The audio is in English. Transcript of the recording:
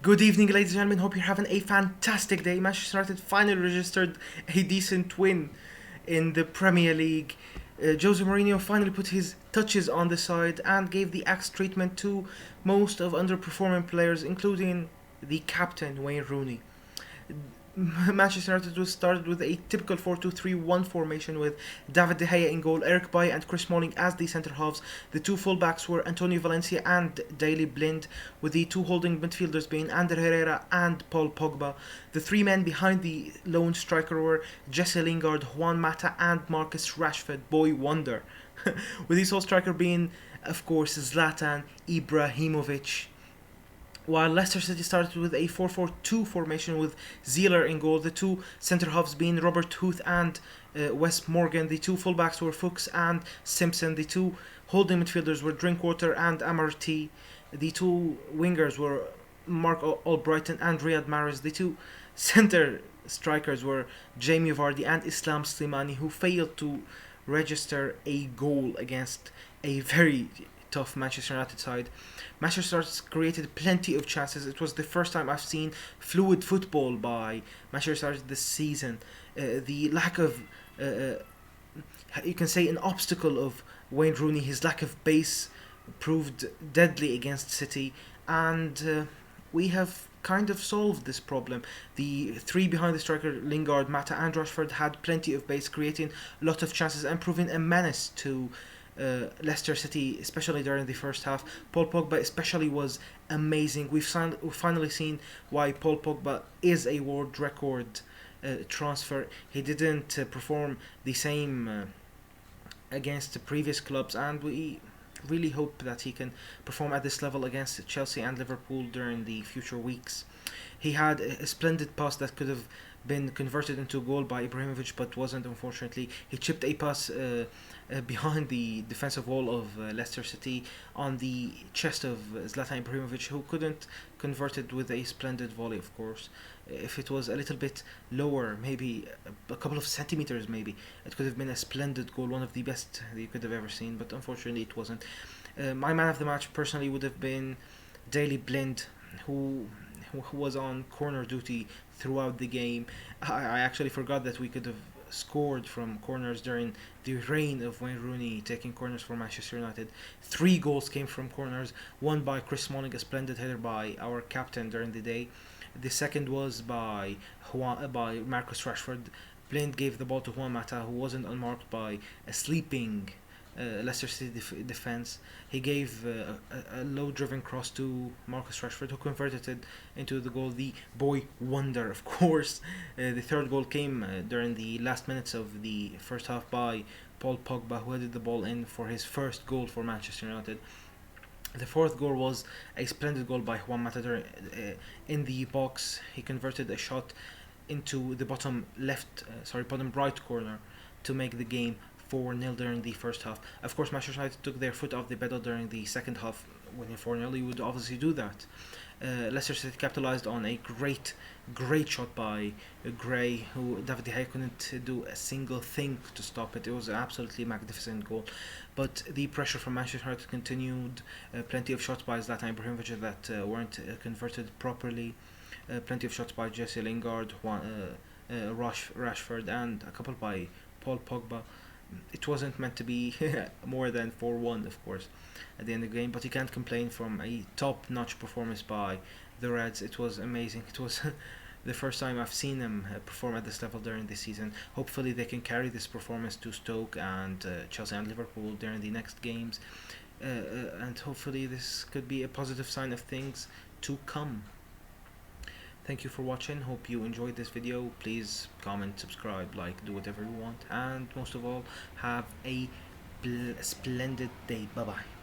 Good evening, ladies and gentlemen. Hope you're having a fantastic day. Manchester United finally registered a decent win in the Premier League. Jose Mourinho finally put his touches on the side and gave the axe treatment to most of underperforming players, including the captain, Wayne Rooney. Manchester United was started with a typical 4-2-3-1 formation with David De Gea in goal, Eric Bailly and Chris Smalling as the centre halves. The two fullbacks were Antonio Valencia and Daley Blind, with the two holding midfielders being Ander Herrera and Paul Pogba. The three men behind the lone striker were Jesse Lingard, Juan Mata and Marcus Rashford, boy wonder. With the sole striker being, of course, Zlatan Ibrahimovic. While Leicester City started with a 4-4-2 formation with Zieler in goal, the two centre halves being Robert Huth and Wes Morgan, the two fullbacks were Fuchs and Simpson, the two holding midfielders were Drinkwater and Amartey, the two wingers were Mark Albrighton and Riyad Mahrez, the two centre strikers were Jamie Vardy and Islam Slimani, who failed to register a goal against a very tough Manchester United side. Manchester United created plenty of chances. It was the first time I've seen fluid football by Manchester United this season. The lack of, you can say, an obstacle of Wayne Rooney, his lack of base proved deadly against City, and we have kind of solved this problem. The three behind the striker, Lingard, Mata and Rashford, had plenty of base, creating a lot of chances and proving a menace to Leicester City, especially during the first half. Paul Pogba especially was amazing. We've finally seen why Paul Pogba is a world record transfer. He didn't perform the same against the previous clubs, and we really hope that he can perform at this level against Chelsea and Liverpool during the future weeks. He had a splendid pass that could have been converted into a goal by Ibrahimovic, but wasn't, unfortunately. He chipped a pass behind the defensive wall of Leicester City on the chest of Zlatan Ibrahimovic, who couldn't convert it with a splendid volley, of course. If it was a little bit lower, maybe a couple of centimeters, maybe, it could have been a splendid goal, one of the best that you could have ever seen, but unfortunately it wasn't. My man of the match personally would have been Daley Blind, who was on corner duty throughout the game. I actually forgot that we could have scored from corners during the reign of Wayne Rooney taking corners for Manchester United. 3 goals came from corners, one by Chris Smalling, a splendid header by our captain during the day. The second was by Marcus Rashford. Blind gave the ball to Juan Mata, who wasn't unmarked by a sleeping Leicester City defense. He gave a low-driven cross to Marcus Rashford, who converted it into the goal. The boy wonder, of course. The third goal came during the last minutes of the first half by Paul Pogba, who headed the ball in for his first goal for Manchester United. The fourth goal was a splendid goal by Juan Mata in the box. He converted a shot into the bottom right corner to make the game 4-0 during the first half. Of course, Manchester United took their foot off the pedal during the second half. Winning 4-0, you would obviously do that. Leicester City capitalised on a great shot by Gray, who David De Gea couldn't do a single thing to stop it. It was an absolutely magnificent goal. But the pressure from Manchester United continued. Plenty of shots by Zlatan Ibrahimovic that weren't converted properly. Plenty of shots by Jesse Lingard, Rashford, and a couple by Paul Pogba. It wasn't meant to be more than 4-1, of course, at the end of the game, but you can't complain from a top-notch performance by the Reds. It was amazing. It was the first time I've seen them perform at this level during the season. Hopefully they can carry this performance to Stoke and Chelsea and Liverpool during the next games, and hopefully this could be a positive sign of things to come. Thank you for watching. Hope you enjoyed this video. Please comment, subscribe, like, do whatever you want, and most of all, have a splendid day. Bye bye.